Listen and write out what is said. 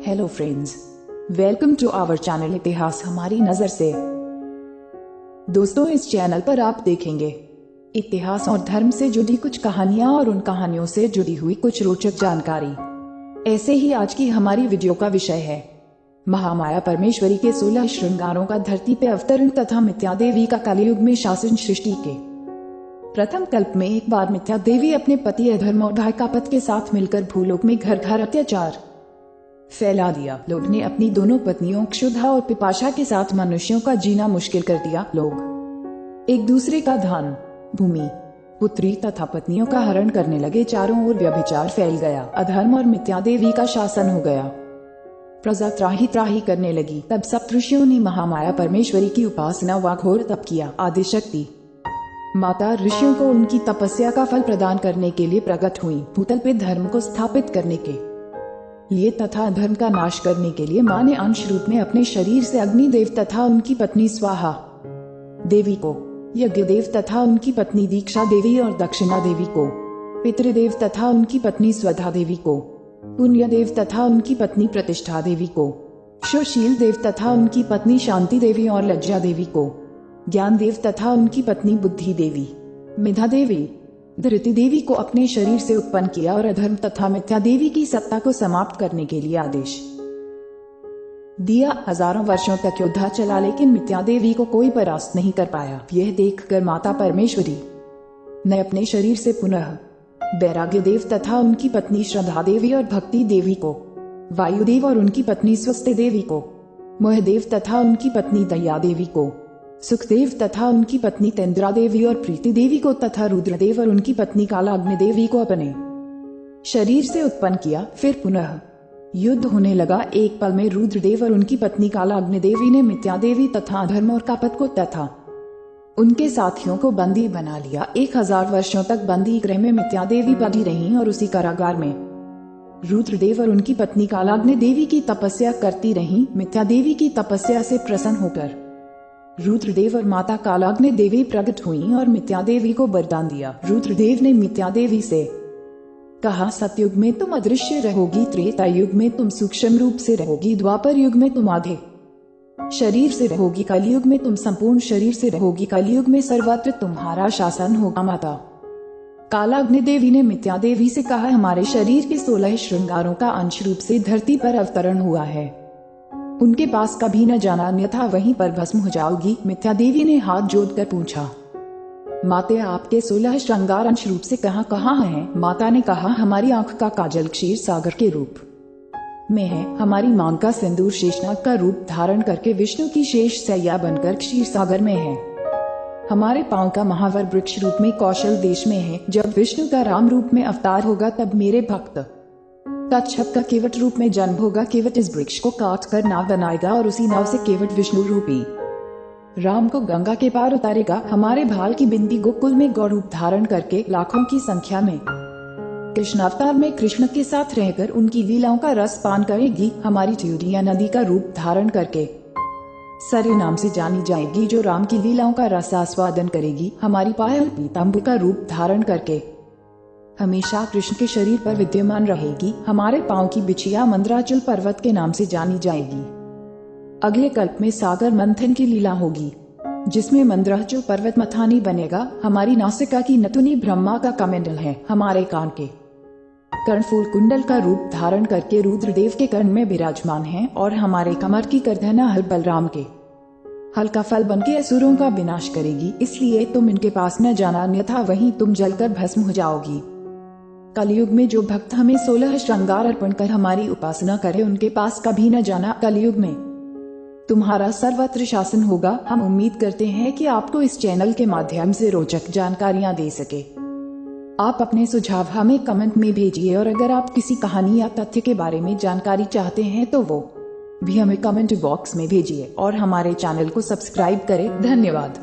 Hello friends, welcome to our channel इतिहास हमारी नजर से। दोस्तों, इस चैनल पर आप देखेंगे इतिहास और धर्म से जुड़ी कुछ कहानियां और उन कहानियों से जुड़ी हुई कुछ रोचक जानकारी। ऐसे ही आज की हमारी वीडियो का विषय है महामाया परमेश्वरी के 16 श्रृंगारों का धरती पे अवतरण तथा मिथ्या देवी का कलयुग में शासन सृष्टि के प्रथम कल्प में एक बार मिथ्या देवी अपने पति अधर्म और भाई कापत के साथ मिलकर भूलोक में घर घर अत्याचार फैला दिया। लोग ने अपनी दोनों पत्नियों क्षुधा और पिपाशा के साथ मनुष्यों का जीना मुश्किल कर दिया। लोग एक दूसरे का धन, भूमि, पुत्री तथा पत्नियों का हरण करने लगे। चारों ओर व्यभिचार फैल गया। अधर्म और मिथ्या देवी का शासन हो गया। प्रजा त्राही त्राही करने लगी। तब सप्तऋषियों ने महामाया परमेश्वरी की उपासना व घोर तप किया। आदिशक्ति माता ऋषियों को उनकी तपस्या का फल प्रदान करने के लिए प्रकट हुई। भूतल पे धर्म को स्थापित करने के लिए तथा अधर्म का नाश करने के लिए माँ ने अंश रूप में अपने शरीर से अग्निदेव तथा उनकी पत्नी स्वाहा देवी को, यज्ञदेव तथा उनकी पत्नी दीक्षा देवी और दक्षिणा देवी को, पितृदेव तथा उनकी पत्नी स्वधा देवी को, पुण्यदेव तथा उनकी पत्नी प्रतिष्ठा देवी को, सुशील देव तथा उनकी पत्नी शांति देवी और लज्जा देवी को, ज्ञान देव तथा उनकी पत्नी बुद्धि देवी, मेधा देवी, धृति देवी को अपने शरीर से उत्पन्न किया और अधर्म तथा मिथ्या देवी की सत्ता को समाप्त करने के लिए आदेश दिया। हजारों वर्षों तक युद्ध चला, लेकिन मिथ्या देवी को कोई परास्त नहीं कर पाया। यह देखकर माता परमेश्वरी ने अपने शरीर से पुनः वैराग्य देव तथा उनकी पत्नी श्रद्धा देवी और भक्ति देवी को, वायुदेव और उनकी पत्नी स्वस्ति देवी को, मोहदेव तथा उनकी पत्नी दया देवी को, सुखदेव तथा उनकी पत्नी तेंद्रा देवी और प्रीति देवी को तथा रुद्रदेव और उनकी पत्नी कालाग्नि देवी को अपने शरीर से उत्पन्न किया। फिर पुनः युद्ध होने लगा। एक पल में रुद्रदेव और उनकी पत्नी कालाग्नि देवी ने मिथ्या देवी तथा अधर्म और कापत को तथा उनके साथियों को बंदी बना लिया। 1000 वर्षों तक बंदी गृह में मिथ्या देवी बंधी रहीं और उसी कारागार में रुद्रदेव और उनकी पत्नी कालाग्नि देवी की तपस्या करती रहीं। मिथ्या देवी की तपस्या से प्रसन्न होकर रुद्रदेव और माता कालाग्नि देवी प्रकट हुईं और मिथ्या देवी को वरदान दिया। रुद्रदेव ने मिथ्या देवी से कहा, सतयुग में तुम अदृश्य रहोगी, त्रेता युग में तुम सूक्ष्म रूप से रहोगी, द्वापर युग में तुम आधे शरीर से रहोगी, कलयुग में तुम संपूर्ण शरीर से रहोगी, कलयुग में सर्वत्र तुम्हारा शासन होगा। माता कालाग्नि देवी ने मिथ्या देवी से कहा, हमारे शरीर के 16 श्रृंगारों का अंश रूप से धरती पर अवतरण हुआ है, उनके पास कभी न जाना, अन्यथा वहीं पर भस्म हो जाओगी। मिथ्या देवी ने हाथ जोड़कर पूछा, माते आपके 16 श्रृंगार अंश रूप से कहाँ हैं? माता ने कहा, हमारी आंख का काजल क्षीर सागर के रूप में है, हमारी मांग का सिंदूर शेषनाग का रूप धारण करके विष्णु की शेष सैया बनकर क्षीर सागर में है, हमारे पांव का महावर वृक्ष रूप में कौशल देश में है। जब विष्णु का राम रूप में अवतार होगा तब मेरे भक्त कच्छप का केवट रूप में जन्म होगा। केवट इस वृक्ष को काट कर नाव बनाएगा और उसी नाव से केवट विष्णु रूपी राम को गंगा के पार उतारेगा। हमारे भाल की बिंदी गोकुल में गौ रूप धारण करके लाखों की संख्या में कृष्णावतार में कृष्ण के साथ रहकर उनकी लीलाओं का रस पान करेगी। हमारी च्यूरिया नदी का रूप धारण करके सरे नाम से जानी जाएगी, जो राम की लीलाओं का रस आस्वादन करेगी। हमारी पायल पीताम्बर का रूप धारण करके हमेशा कृष्ण के शरीर पर विद्यमान रहेगी। हमारे पांव की बिछिया मंद्राचल पर्वत के नाम से जानी जाएगी। अगले कल्प में सागर मंथन की लीला होगी, जिसमें मंद्राचल पर्वत मथानी बनेगा। हमारी नासिका की नथुनी ब्रह्मा का कमंडल है। हमारे कान के कर्णफूल कुंडल का रूप धारण करके रुद्रदेव के कर्ण में विराजमान हैं और हमारे कमर की करधना हल बलराम के हल का फल बनके असुरों का विनाश करेगी। इसलिए तुम इनके पास न जाना, अन्यथा वहीं तुम जलकर भस्म हो जाओगी। कलयुग में जो भक्त हमें 16 श्रृंगार अर्पण कर हमारी उपासना करे, उनके पास कभी न जाना। कलयुग में तुम्हारा सर्वत्र शासन होगा। हम उम्मीद करते हैं कि आपको इस चैनल के माध्यम से रोचक जानकारियां दे सके। आप अपने सुझाव हमें कमेंट में भेजिए और अगर आप किसी कहानी या तथ्य के बारे में जानकारी चाहते हैं तो वो भी हमें कमेंट बॉक्स में भेजिए और हमारे चैनल को सब्सक्राइब करें। धन्यवाद।